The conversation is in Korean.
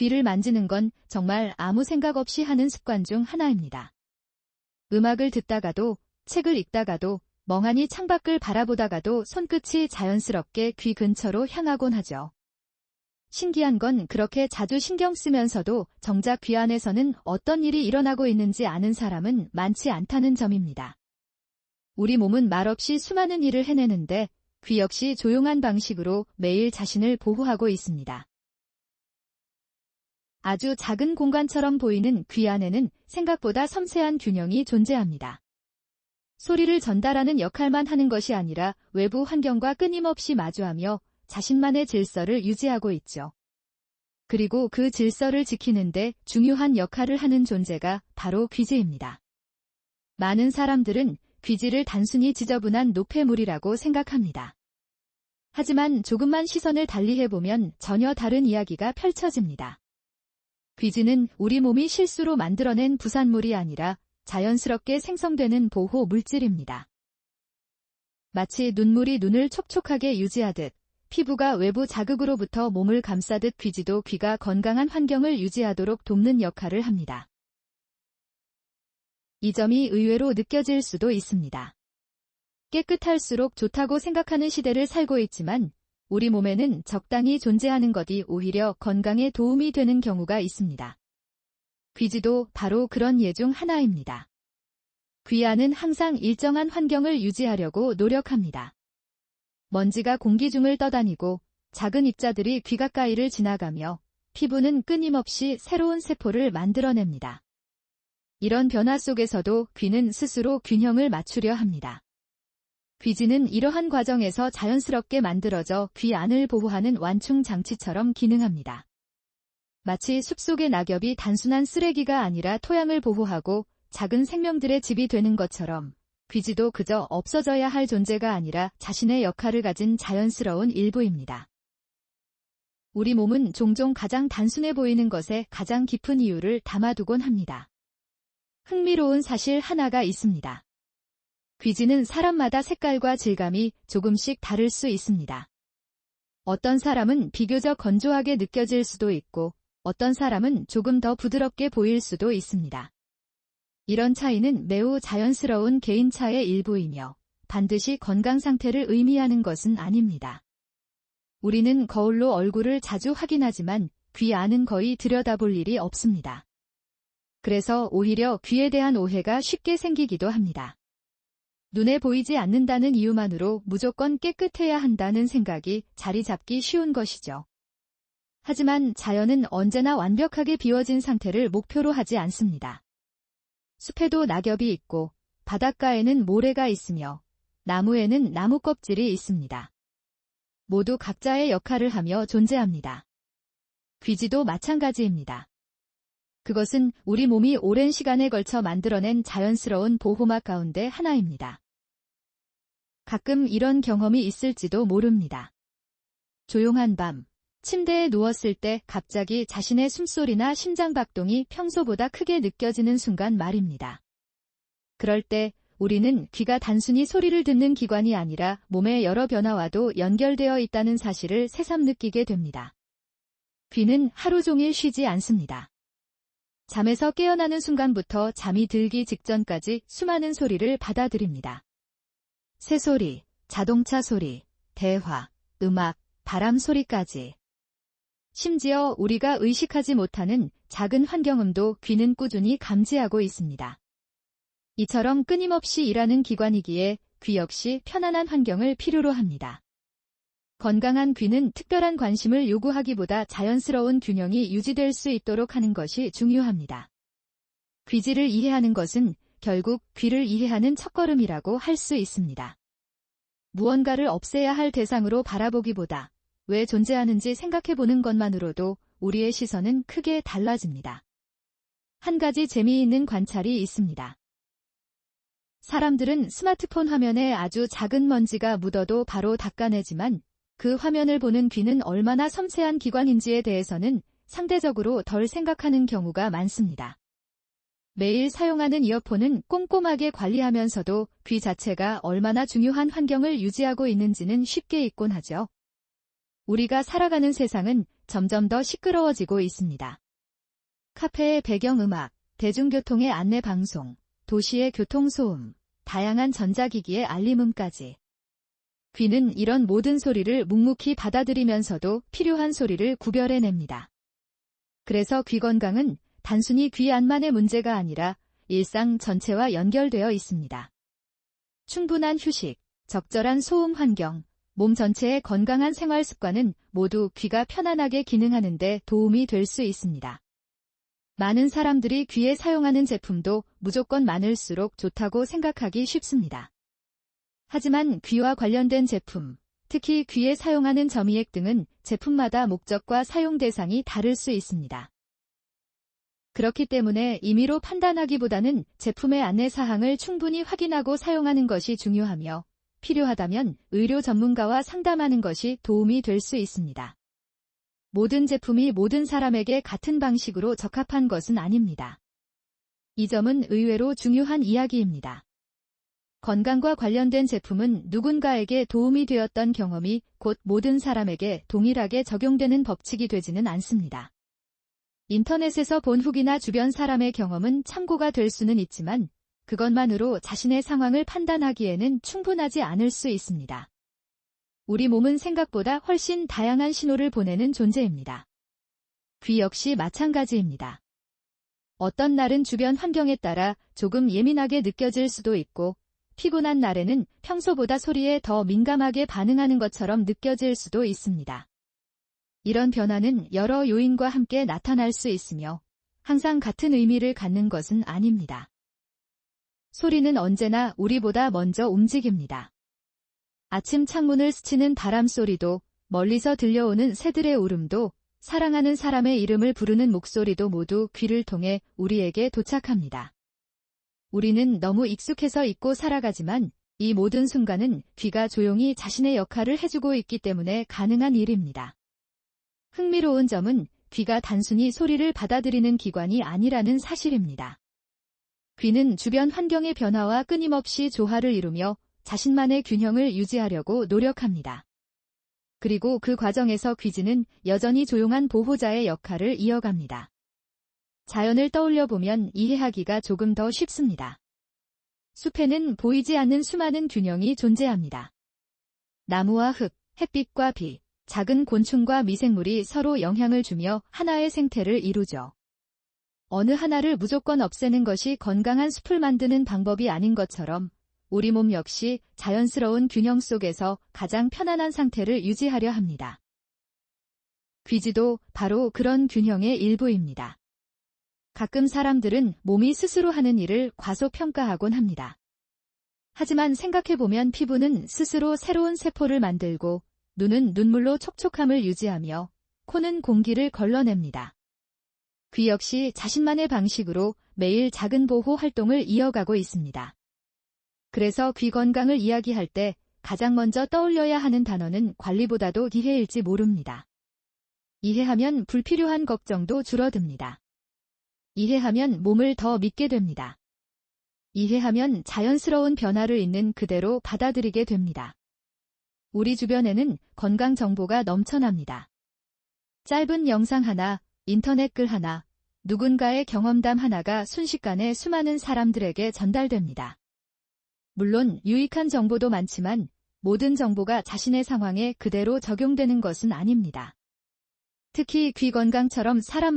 귀를 만지는 건 정말 아무 생각 없이 하는 습관 중 하나입니다. 음악을 듣다가도, 책을 읽다가도, 멍하니 창밖을 바라보다가도 손끝이 자연스럽게 귀 근처로 향하곤 하죠. 신기한 건 그렇게 자주 신경 쓰면서도 정작 귀 안에서는 어떤 일이 일어나고 있는지 아는 사람은 많지 않다는 점입니다. 우리 몸은 말없이 수많은 일을 해내는데 귀 역시 조용한 방식으로 매일 자신을 보호하고 있습니다. 아주 작은 공간처럼 보이는 귀 안에는 생각보다 섬세한 균형이 존재합니다. 소리를 전달하는 역할만 하는 것이 아니라 외부 환경과 끊임없이 마주하며 자신만의 질서를 유지하고 있죠. 그리고 그 질서를 지키는데 중요한 역할을 하는 존재가 바로 귀지입니다. 많은 사람들은 귀지를 단순히 지저분한 노폐물이라고 생각합니다. 하지만 조금만 시선을 달리해보면 전혀 다른 이야기가 펼쳐집니다. 귀지는 우리 몸이 실수로 만들어낸 부산물이 아니라 자연스럽게 생성되는 보호 물질입니다. 마치 눈물이 눈을 촉촉하게 유지하듯 피부가 외부 자극으로부터 몸을 감싸듯 귀지도 귀가 건강한 환경을 유지하도록 돕는 역할을 합니다. 이 점이 의외로 느껴질 수도 있습니다. 깨끗할수록 좋다고 생각하는 시대를 살고 있지만 우리 몸에는 적당히 존재하는 것이 오히려 건강에 도움이 되는 경우가 있습니다. 귀지도 바로 그런 예 중 하나입니다. 귀 안은 항상 일정한 환경을 유지하려고 노력합니다. 먼지가 공기 중을 떠다니고 작은 입자들이 귀 가까이를 지나가며 피부는 끊임없이 새로운 세포를 만들어냅니다. 이런 변화 속에서도 귀는 스스로 균형을 맞추려 합니다. 귀지는 이러한 과정에서 자연스럽게 만들어져 귀 안을 보호하는 완충 장치처럼 기능합니다. 마치 숲속의 낙엽이 단순한 쓰레기가 아니라 토양을 보호하고 작은 생명들의 집이 되는 것처럼 귀지도 그저 없어져야 할 존재가 아니라 자신의 역할을 가진 자연스러운 일부입니다. 우리 몸은 종종 가장 단순해 보이는 것에 가장 깊은 이유를 담아두곤 합니다. 흥미로운 사실 하나가 있습니다. 귀지는 사람마다 색깔과 질감이 조금씩 다를 수 있습니다. 어떤 사람은 비교적 건조하게 느껴질 수도 있고 어떤 사람은 조금 더 부드럽게 보일 수도 있습니다. 이런 차이는 매우 자연스러운 개인차의 일부이며 반드시 건강 상태를 의미하는 것은 아닙니다. 우리는 거울로 얼굴을 자주 확인하지만 귀 안은 거의 들여다볼 일이 없습니다. 그래서 오히려 귀에 대한 오해가 쉽게 생기기도 합니다. 눈에 보이지 않는다는 이유만으로 무조건 깨끗해야 한다는 생각이 자리 잡기 쉬운 것이죠. 하지만 자연은 언제나 완벽하게 비워진 상태를 목표로 하지 않습니다. 숲에도 낙엽이 있고 바닷가에는 모래가 있으며 나무에는 나무 껍질이 있습니다. 모두 각자의 역할을 하며 존재합니다. 귀지도 마찬가지입니다. 그것은 우리 몸이 오랜 시간에 걸쳐 만들어낸 자연스러운 보호막 가운데 하나입니다. 가끔 이런 경험이 있을지도 모릅니다. 조용한 밤, 침대에 누웠을 때 갑자기 자신의 숨소리나 심장박동이 평소보다 크게 느껴지는 순간 말입니다. 그럴 때 우리는 귀가 단순히 소리를 듣는 기관이 아니라 몸의 여러 변화와도 연결되어 있다는 사실을 새삼 느끼게 됩니다. 귀는 하루 종일 쉬지 않습니다. 잠에서 깨어나는 순간부터 잠이 들기 직전까지 수많은 소리를 받아들입니다. 새소리, 자동차 소리, 대화, 음악, 바람 소리까지. 심지어 우리가 의식하지 못하는 작은 환경음도 귀는 꾸준히 감지하고 있습니다. 이처럼 끊임없이 일하는 기관이기에 귀 역시 편안한 환경을 필요로 합니다. 건강한 귀는 특별한 관심을 요구하기보다 자연스러운 균형이 유지될 수 있도록 하는 것이 중요합니다. 귀지를 이해하는 것은 결국 귀를 이해하는 첫걸음이라고 할 수 있습니다. 무언가를 없애야 할 대상으로 바라보기보다 왜 존재하는지 생각해보는 것만으로도 우리의 시선은 크게 달라집니다. 한 가지 재미있는 관찰이 있습니다. 사람들은 스마트폰 화면에 아주 작은 먼지가 묻어도 바로 닦아내지만 그 화면을 보는 귀는 얼마나 섬세한 기관인지에 대해서는 상대적으로 덜 생각하는 경우가 많습니다. 매일 사용하는 이어폰은 꼼꼼하게 관리하면서도 귀 자체가 얼마나 중요한 환경을 유지하고 있는지는 쉽게 잊곤 하죠. 우리가 살아가는 세상은 점점 더 시끄러워지고 있습니다. 카페의 배경음악, 대중교통의 안내방송, 도시의 교통소음, 다양한 전자기기의 알림음까지. 귀는 이런 모든 소리를 묵묵히 받아들이면서도 필요한 소리를 구별해냅니다. 그래서 귀 건강은 단순히 귀 안만의 문제가 아니라 일상 전체와 연결되어 있습니다. 충분한 휴식, 적절한 소음 환경, 몸 전체의 건강한 생활 습관은 모두 귀가 편안하게 기능하는 데 도움이 될 수 있습니다. 많은 사람들이 귀에 사용하는 제품도 무조건 많을수록 좋다고 생각하기 쉽습니다. 하지만 귀와 관련된 제품, 특히 귀에 사용하는 점이액 등은 제품마다 목적과 사용 대상이 다를 수 있습니다. 그렇기 때문에 임의로 판단하기보다는 제품의 안내사항을 충분히 확인하고 사용하는 것이 중요하며 필요하다면 의료 전문가와 상담하는 것이 도움이 될 수 있습니다. 모든 제품이 모든 사람에게 같은 방식으로 적합한 것은 아닙니다. 이 점은 의외로 중요한 이야기입니다. 건강과 관련된 제품은 누군가에게 도움이 되었던 경험이 곧 모든 사람에게 동일하게 적용되는 법칙이 되지는 않습니다. 인터넷에서 본 후기나 주변 사람의 경험은 참고가 될 수는 있지만 그것만으로 자신의 상황을 판단하기에는 충분하지 않을 수 있습니다. 우리 몸은 생각보다 훨씬 다양한 신호를 보내는 존재입니다. 귀 역시 마찬가지입니다. 어떤 날은 주변 환경에 따라 조금 예민하게 느껴질 수도 있고 피곤한 날에는 평소보다 소리에 더 민감하게 반응하는 것처럼 느껴질 수도 있습니다. 이런 변화는 여러 요인과 함께 나타날 수 있으며 항상 같은 의미를 갖는 것은 아닙니다. 소리는 언제나 우리보다 먼저 움직입니다. 아침 창문을 스치는 바람 소리도, 멀리서 들려오는 새들의 울음도, 사랑하는 사람의 이름을 부르는 목소리도 모두 귀를 통해 우리에게 도착합니다. 우리는 너무 익숙해서 잊고 살아가지만 이 모든 순간은 귀가 조용히 자신의 역할을 해주고 있기 때문에 가능한 일입니다. 흥미로운 점은 귀가 단순히 소리를 받아들이는 기관이 아니라는 사실입니다. 귀는 주변 환경의 변화와 끊임없이 조화를 이루며 자신만의 균형을 유지하려고 노력합니다. 그리고 그 과정에서 귀지는 여전히 조용한 보호자의 역할을 이어갑니다. 자연을 떠올려 보면 이해하기가 조금 더 쉽습니다. 숲에는 보이지 않는 수많은 균형이 존재합니다. 나무와 흙, 햇빛과 비, 작은 곤충과 미생물이 서로 영향을 주며 하나의 생태를 이루죠. 어느 하나를 무조건 없애는 것이 건강한 숲을 만드는 방법이 아닌 것처럼 우리 몸 역시 자연스러운 균형 속에서 가장 편안한 상태를 유지하려 합니다. 귀지도 바로 그런 균형의 일부입니다. 가끔 사람들은 몸이 스스로 하는 일을 과소평가하곤 합니다. 하지만 생각해보면 피부는 스스로 새로운 세포를 만들고 눈은 눈물로 촉촉함을 유지하며 코는 공기를 걸러냅니다. 귀 역시 자신만의 방식으로 매일 작은 보호 활동을 이어가고 있습니다. 그래서 귀 건강을 이야기할 때 가장 먼저 떠올려야 하는 단어는 관리보다도 이해일지 모릅니다. 이해하면 불필요한 걱정도 줄어듭니다. 이해하면 몸을 더 믿게 됩니다. 이해하면 자연스러운 변화를 있는 그대로 받아들이게 됩니다. 우리 주변에는 건강 정보가 넘쳐납니다. 짧은 영상 하나, 인터넷 글 하나, 누군가의 경험담 하나가 순식간에 수많은 사람들에게 전달됩니다. 물론 유익한 정보도 많지만 모든 정보가 자신의 상황에 그대로 적용되는 것은 아닙니다. 특히 귀 건강처럼 사람